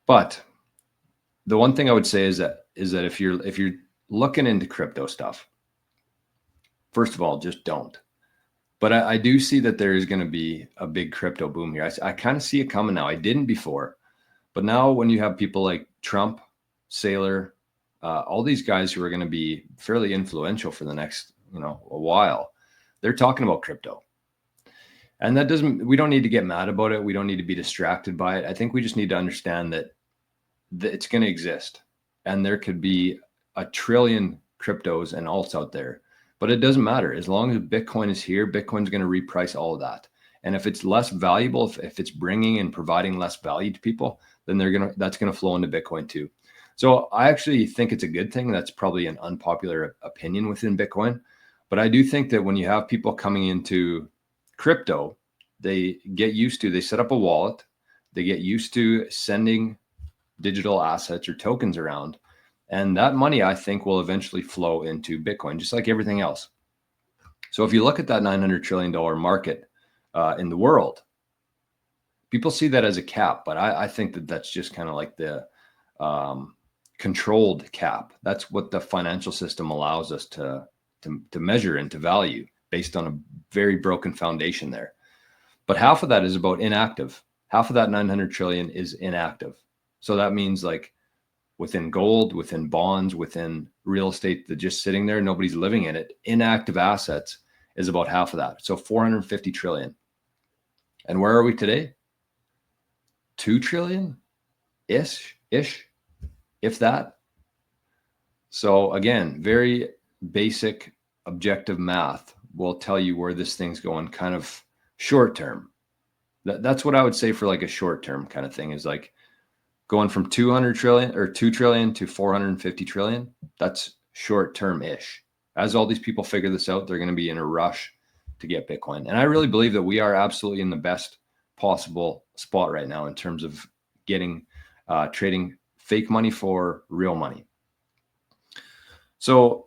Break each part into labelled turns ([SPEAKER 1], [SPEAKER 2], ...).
[SPEAKER 1] But the one thing I would say is that if you're looking into crypto stuff, first of all, just don't. But I do see that there is going to be a big crypto boom here. I kind of see it coming now. I didn't before, but now when you have people like Trump, Saylor, all these guys who are going to be fairly influential for the next, a while, they're talking about crypto. And we don't need to get mad about it. We don't need to be distracted by it. I think we just need to understand that it's going to exist. And there could be a trillion cryptos and alts out there. But it doesn't matter. As long as Bitcoin is here, Bitcoin's going to reprice all of that. And if it's less valuable, if it's bringing and providing less value to people, then that's going to flow into Bitcoin too. So I actually think it's a good thing. That's probably an unpopular opinion within Bitcoin. But I do think that when you have people coming into crypto, they set up a wallet, they get used to sending digital assets or tokens around. And that money, I think, will eventually flow into Bitcoin, just like everything else. So if you look at that $900 trillion market in the world, people see that as a cap, but I think that that's just kind of like the controlled cap. That's what the financial system allows us to measure and to value based on a very broken foundation there. But half of that is about inactive. Half of that 900 trillion is inactive. So that means like within gold, within bonds, within real estate that's just sitting there, nobody's living in it. Inactive assets is about half of that. So 450 trillion. And where are we today? 2 trillion ish, if that. So again, very basic objective math will tell you where this thing's going kind of short term. That's what I would say for like a short term kind of thing, is like going from 200 trillion or 2 trillion to 450 trillion. That's short term ish. As all these people figure this out, they're going to be in a rush to get Bitcoin. And I really believe that we are absolutely in the best possible spot right now in terms of getting trading fake money for real money. So,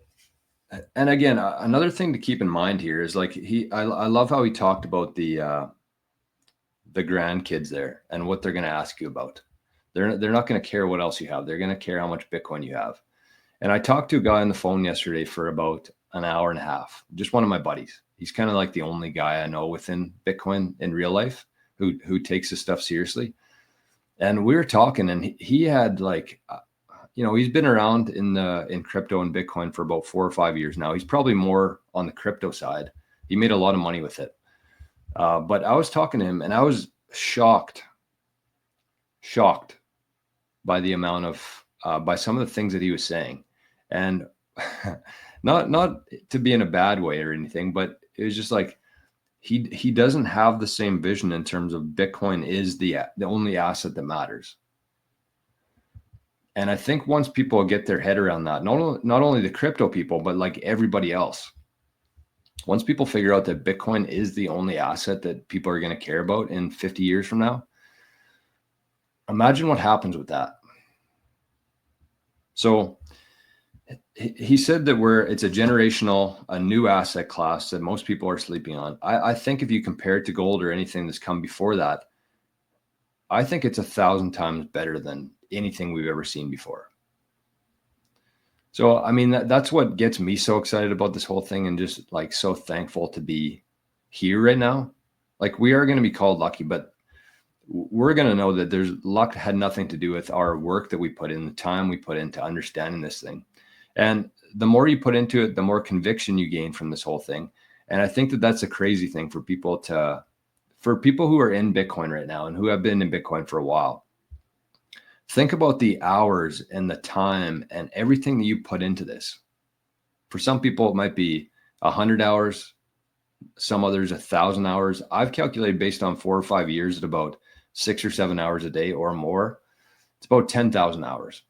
[SPEAKER 1] and again, another thing to keep in mind here is like I love how he talked about the grandkids there and what they're going to ask you about. They're not going to care what else you have. They're going to care how much Bitcoin you have. And I talked to a guy on the phone yesterday for about an hour and a half, just one of my buddies. He's kind of like the only guy I know within Bitcoin in real life who takes this stuff seriously. And we were talking, and he had like, he's been around in crypto and Bitcoin for about 4 or 5 years now. He's probably more on the crypto side. He made a lot of money with it. But I was talking to him, and I was shocked by the amount of by some of the things that he was saying, and not to be in a bad way or anything, but it was just like he doesn't have the same vision in terms of Bitcoin is the only asset that matters. And I think once people get their head around that, not only the crypto people, but like everybody else, once people figure out that Bitcoin is the only asset that people are going to care about in 50 years from now, imagine what happens with that. So he said that it's a new asset class that most people are sleeping on. I think if you compare it to gold or anything that's come before that, I think it's 1,000 times better than anything we've ever seen before. So, I mean, that's what gets me so excited about this whole thing and just like so thankful to be here right now. Like we are going to be called lucky, but we're going to know that luck had nothing to do with our work that we put in, the time we put into understanding this thing. And the more you put into it, the more conviction you gain from this whole thing. And I think that that's a crazy thing for people who are in Bitcoin right now and who have been in Bitcoin for a while. Think about the hours and the time and everything that you put into this. For some people, it might be 100 hours, some others 1,000 hours. I've calculated based on 4 or 5 years at about 6 or 7 hours a day or more. It's about 10,000 hours.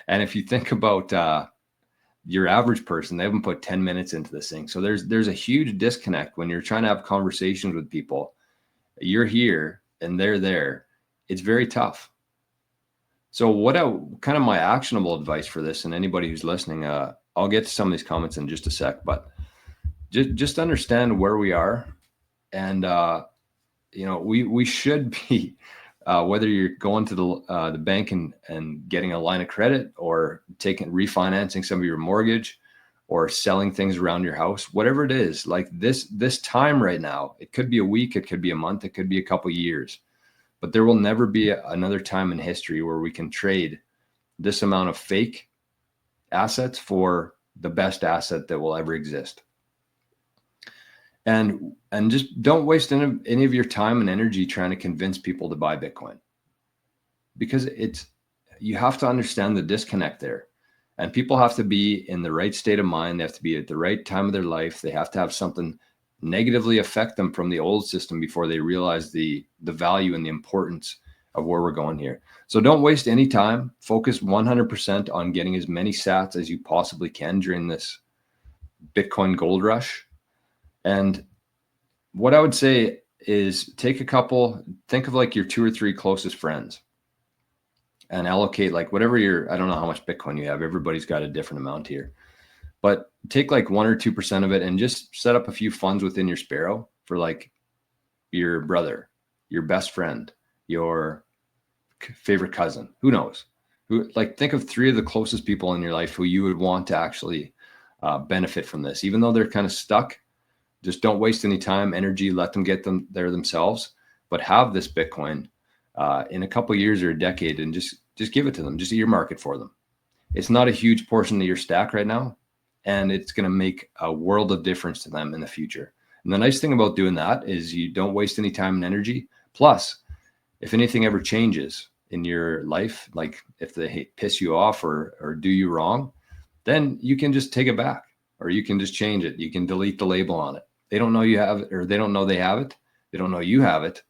[SPEAKER 1] And if you think about your average person, they haven't put 10 minutes into this thing. So there's a huge disconnect when you're trying to have conversations with people. You're here and they're there. It's very tough. So kind of my actionable advice for this, and anybody who's listening, I'll get to some of these comments in just a sec, but just understand where we are. And, we should be whether you're going to the bank and getting a line of credit, or refinancing some of your mortgage, or selling things around your house, whatever it is, like this time right now, it could be a week, it could be a month, it could be a couple years, but there will never be another time in history where we can trade this amount of fake assets for the best asset that will ever exist. And just don't waste any of your time and energy trying to convince people to buy Bitcoin, because you have to understand the disconnect there. And people have to be in the right state of mind. They have to be at the right time of their life. They have to have something negatively affect them from the old system before they realize the value and the importance of where we're going here. So don't waste any time. Focus 100% on getting as many sats as you possibly can during this Bitcoin gold rush. And what I would say is think of like your 2 or 3 closest friends, and allocate like whatever I don't know how much Bitcoin you have. Everybody's got a different amount here, but take like 1 or 2% of it and just set up a few funds within your Sparrow for like your brother, your best friend, your favorite cousin, who knows, like think of 3 of the closest people in your life who you would want to actually benefit from this, even though they're kind of stuck. Just don't waste any time, energy, let them get them there themselves, but have this Bitcoin in a couple of years or a decade, and just give it to them, just earmark it for them. It's not a huge portion of your stack right now, and it's going to make a world of difference to them in the future. And the nice thing about doing that is you don't waste any time and energy. Plus, if anything ever changes in your life, like if they piss you off or do you wrong, then you can just take it back, or you can just change it. You can delete the label on it. They don't know you have it, or they don't know they have it. They don't know you have it,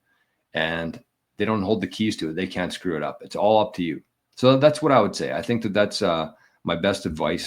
[SPEAKER 1] and they don't hold the keys to it. They can't screw it up. It's all up to you. So that's what I would say. I think that's my best advice